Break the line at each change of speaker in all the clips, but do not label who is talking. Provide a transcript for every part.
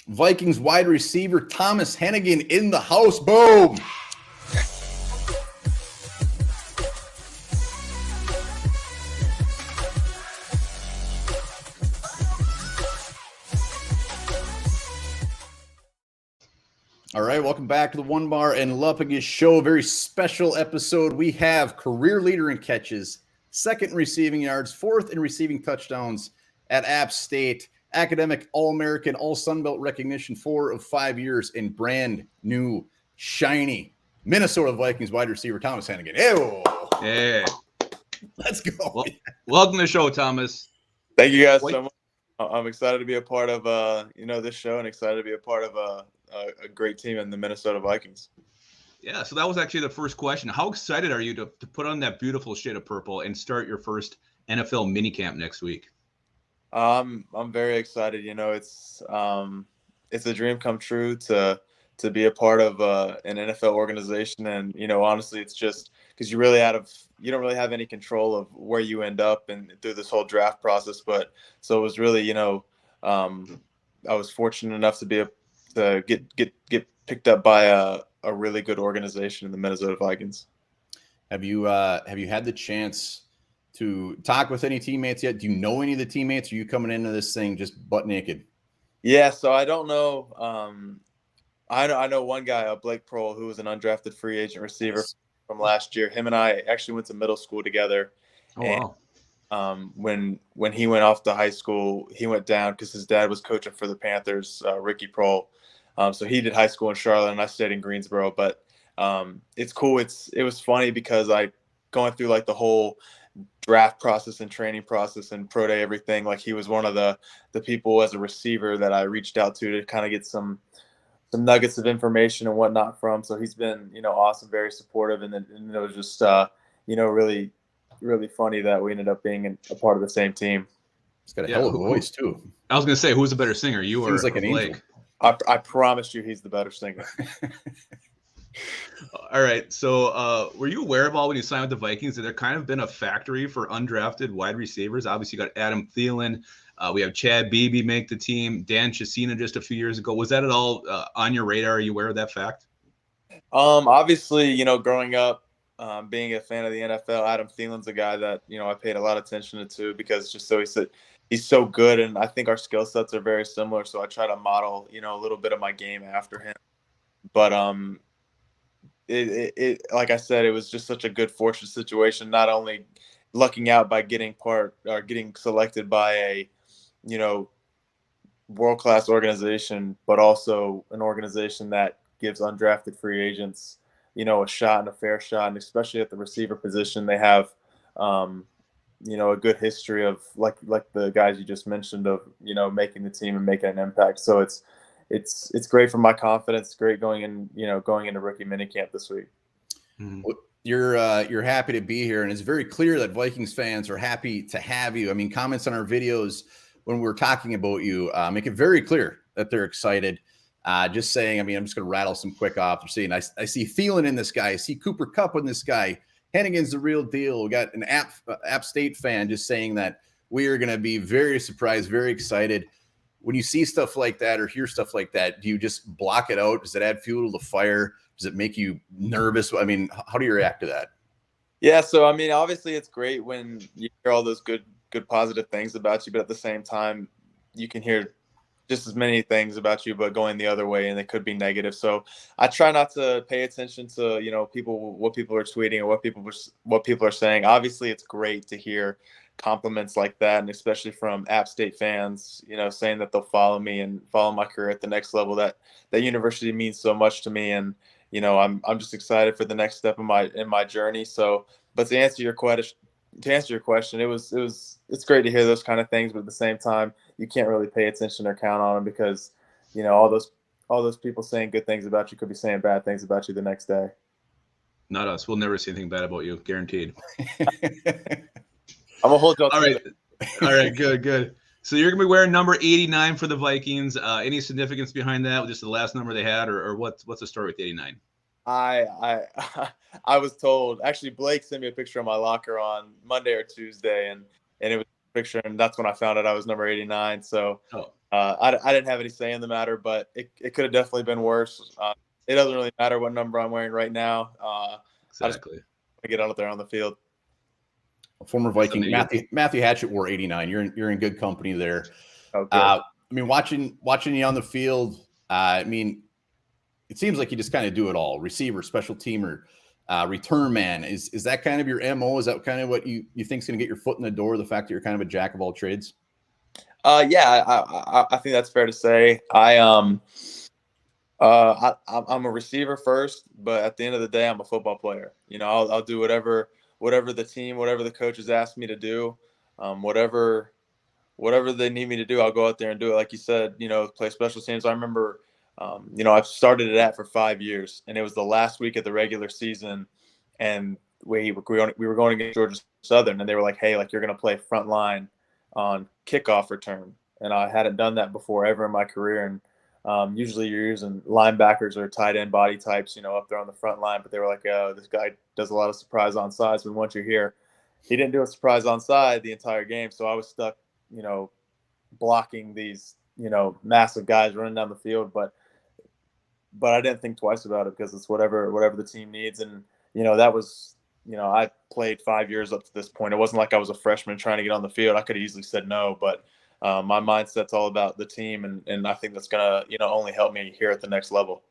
Vikings wide receiver Thomas Hennigan in the house. Boom. All right, welcome back to the Onebar and Lupagus show. Very special episode. We have career leader in catches, second in receiving yards, fourth in receiving touchdowns at App State, academic All-American, All-Sun Belt recognition, 4 of 5 years, in brand new, shiny Minnesota Vikings wide receiver Thomas Hennigan. Ew.
Hey,
let's go.
Well, welcome to the show, Thomas.
Thank you guys so much. I'm excited to be a part of this show, and excited to be a part of a great team in the Minnesota Vikings.
Yeah, so that was actually the first question. How excited are you to put on that beautiful shade of purple and start your first NFL minicamp next week?
I'm very excited. It's a dream come true to be a part of an NFL organization, and honestly, it's just because you don't really have any control of where you end up and through this whole draft process. But so it was really, I was fortunate enough to get picked up by a really good organization in the Minnesota Vikings.
Have you had the chance to talk with any teammates yet? Do you know any of the teammates? Or are you coming into this thing just butt naked?
Yeah, so I don't know. I know one guy, Blake Prohl, who was an undrafted free agent receiver from last year. Him and I actually went to middle school together.
Oh,
wow. When he went off to high school, he went down because his dad was coaching for the Panthers, Ricky Prohl. So he did high school in Charlotte, and I stayed in Greensboro. But it's cool. It was funny because going through like the whole draft process and training process and pro day, everything. Like he was one of the people as a receiver that I reached out to kind of get some nuggets of information and whatnot from. So he's been, awesome, very supportive. And it was just, really, really funny that we ended up being a part of the same team.
He's got a hell of a voice too.
I was going to say, who's a better singer, you or
like an
Blake?
Angel.
I promise you he's the better singer.
All right. So were you aware of all when you signed with the Vikings that there kind of been a factory for undrafted wide receivers? Obviously, you got Adam Thielen. We have Chad Beebe make the team. Dan Chisena just a few years ago. Was that at all on your radar? Are you aware of that fact?
Obviously, growing up, being a fan of the NFL, Adam Thielen's a guy that, I paid a lot of attention to because just he's so good. And I think our skill sets are very similar. So I try to model, a little bit of my game after him. But it like I said, it was just such a good fortune situation, not only lucking out by getting selected by a, world-class organization, but also an organization that gives undrafted free agents, a shot and a fair shot. And especially at the receiver position, they have, a good history of like the guys you just mentioned of, making the team and making an impact. So it's great for my confidence. It's great going into rookie minicamp this week.
Mm-hmm.
You're happy to be here, and it's very clear that Vikings fans are happy to have you. I mean, comments on our videos when we're talking about you make it very clear that they're excited. Just saying, I mean, I'm just going to rattle some quick off. They're saying, I see Thielen in this guy. I see Cooper Kupp in this guy. Hennigan's the real deal. We got an App State fan just saying that we are going to be very surprised, very excited. When you see stuff like that or hear stuff like that, do you just block it out? Does it add fuel to the fire? Does it make you nervous? I mean, how do you react to that?
Yeah, so I mean, obviously it's great when you hear all those good positive things about you, but at the same time, you can hear just as many things about you, but going the other way, and they could be negative. So I try not to pay attention to what people are tweeting or what people are saying. Obviously, it's great to hear compliments like that, and especially from App State fans, saying that they'll follow me and follow my career at the next level. That university means so much to me, and I'm just excited for the next step in my journey. So, but to answer your question, it's great to hear those kind of things, but at the same time, you can't really pay attention or count on them because all those people saying good things about you could be saying bad things about you the next day.
Not us. We'll never say anything bad about you, guaranteed.
I'm gonna hold you.
All right, good. So you're gonna be wearing number 89 for the Vikings. Any significance behind that? Just the last number they had, or what's the story with 89?
I was told, actually, Blake sent me a picture of my locker on Monday or Tuesday, and it was picture, and that's when I found out I was number 89. So I didn't have any say in the matter, but it could have definitely been worse. It doesn't really matter what number I'm wearing right now.
Exactly.
I just want to get out there on the field.
Former Viking Matthew Hatchett wore 89. You're in good company there.
Okay.
I mean, watching you on the field, I mean, it seems like you just kind of do it all: receiver, special teamer, return man. Is that kind of your MO? Is that kind of what you think is going to get your foot in the door? The fact that you're kind of a jack of all trades.
Yeah, I think that's fair to say. I'm a receiver first, but at the end of the day, I'm a football player. You know, I'll do whatever the team, whatever the coaches ask me to do, whatever they need me to do, I'll go out there and do it. Like you said, you know, play special teams. I remember, you know, I've started it at for 5 years, and it was the last week of the regular season, and we were going against Georgia Southern, and they were like, hey, like, you're going to play front line on kickoff return. And I hadn't done that before ever in my career. And usually you're using linebackers or tight end body types, you know, up there on the front line. But they were like, oh, this guy does a lot of surprise onsides. We want you here. He didn't do a surprise onside the entire game. So I was stuck, you know, blocking these, you know, massive guys running down the field. But I didn't think twice about it because it's whatever the team needs. And, you know, that was, you know, I played 5 years up to this point. It wasn't like I was a freshman trying to get on the field. I could have easily said no, but my mindset's all about the team, and I think that's going to, you know, only help me here at the next level.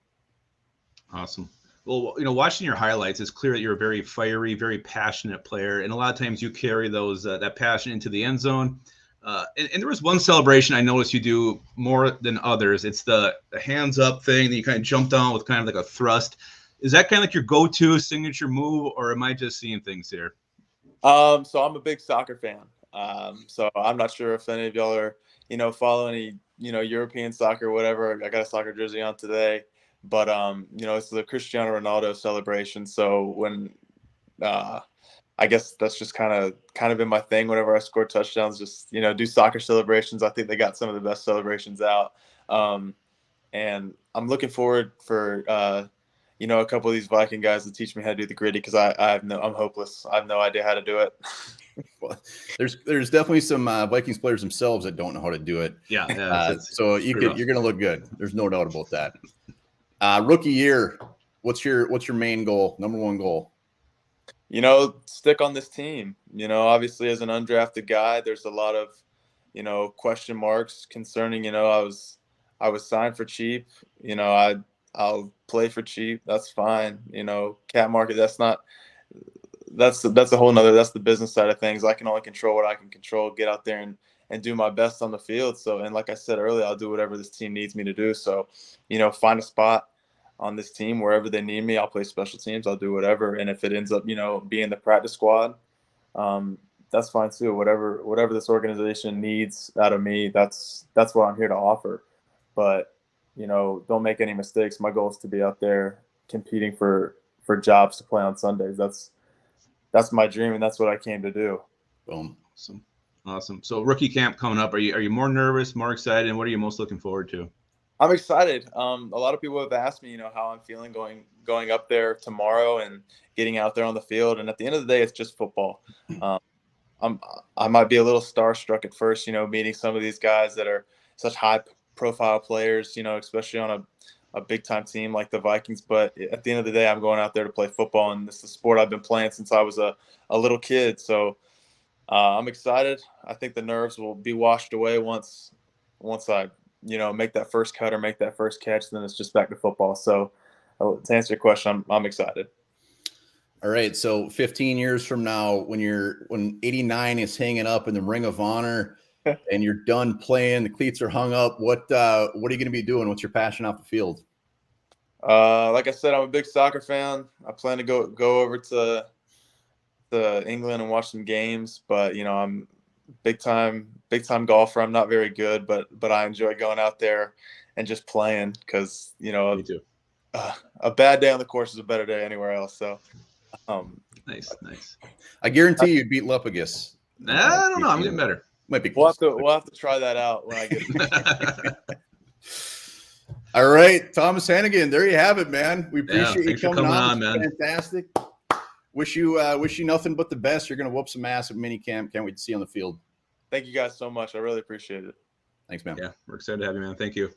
Awesome. Well, you know, watching your highlights, it's clear that you're a very fiery, very passionate player, and a lot of times you carry those that passion into the end zone. And there was one celebration I noticed you do more than others. It's the hands up thing that you kind of jump down with kind of like a thrust. Is that kind of like your go-to signature move, or am I just seeing things here?
So I'm a big soccer fan. So I'm not sure if any of y'all are, you know, follow any, you know, European soccer or whatever. I got a soccer jersey on today, but you know, it's the Cristiano Ronaldo celebration. So when I guess that's just kind of been my thing. Whenever I score touchdowns, just, you know, do soccer celebrations. I think they got some of the best celebrations out. And I'm looking forward for you know, a couple of these Viking guys to teach me how to do the gritty, because I'm hopeless. I have no idea how to do it.
Well, there's definitely some Vikings players themselves that don't know how to do it.
Yeah.
So you're going to look good. There's no doubt about that. Rookie year, what's your main goal? Number one goal?
You know, stick on this team. You know, obviously as an undrafted guy, there's a lot of, you know, question marks concerning, you know, I was signed for cheap. You know, I'll play for cheap. That's fine. You know, cap market, that's a whole nother, that's the business side of things. I can only control what I can control, get out there and do my best on the field. So, and like I said earlier, I'll do whatever this team needs me to do. So, you know, find a spot on this team wherever they need me. I'll play special teams. I'll do whatever. And if it ends up, you know, being the practice squad, that's fine too. Whatever this organization needs out of me, that's what I'm here to offer. But, you know, don't make any mistakes. My goal is to be out there competing for jobs to play on Sundays. That's my dream, and that's what I came to do.
Boom.
Awesome. So rookie camp coming up. Are you more nervous, more excited, and what are you most looking forward to?
I'm excited. A lot of people have asked me, you know, how I'm feeling going up there tomorrow and getting out there on the field. And at the end of the day, it's just football. I might be a little starstruck at first, you know, meeting some of these guys that are such high-profile players, you know, especially on a big-time team like the Vikings. But at the end of the day, I'm going out there to play football, and this is the sport I've been playing since I was a little kid. So I'm excited. I think the nerves will be washed away once I, you know, make that first cut or make that first catch. Then it's just back to football. So to answer your question, I'm excited.
All right. So 15 years from now, when 89 is hanging up in the Ring of Honor and you're done playing, the cleats are hung up, what are you going to be doing? What's your passion off the field?
Like I said, I'm a big soccer fan. I plan to go over to England and watch some games, but, you know, I'm big time golfer. I'm not very good, but I enjoy going out there and just playing, because, you know,
Me too.
A bad day on the course is a better day anywhere else. So
nice.
I guarantee you beat Lupagus.
I don't know. I'm getting better.
Might be
we'll
close.
have to try that out when I get
All right, Thomas Hennigan, there you have it, man. We appreciate you coming on,
man.
Fantastic. Wish you nothing but the best. You're going to whoop some ass at minicamp. Can't wait to see you on the field.
Thank you guys so much. I really appreciate it.
Thanks, man.
Yeah, we're excited to have you, man. Thank you.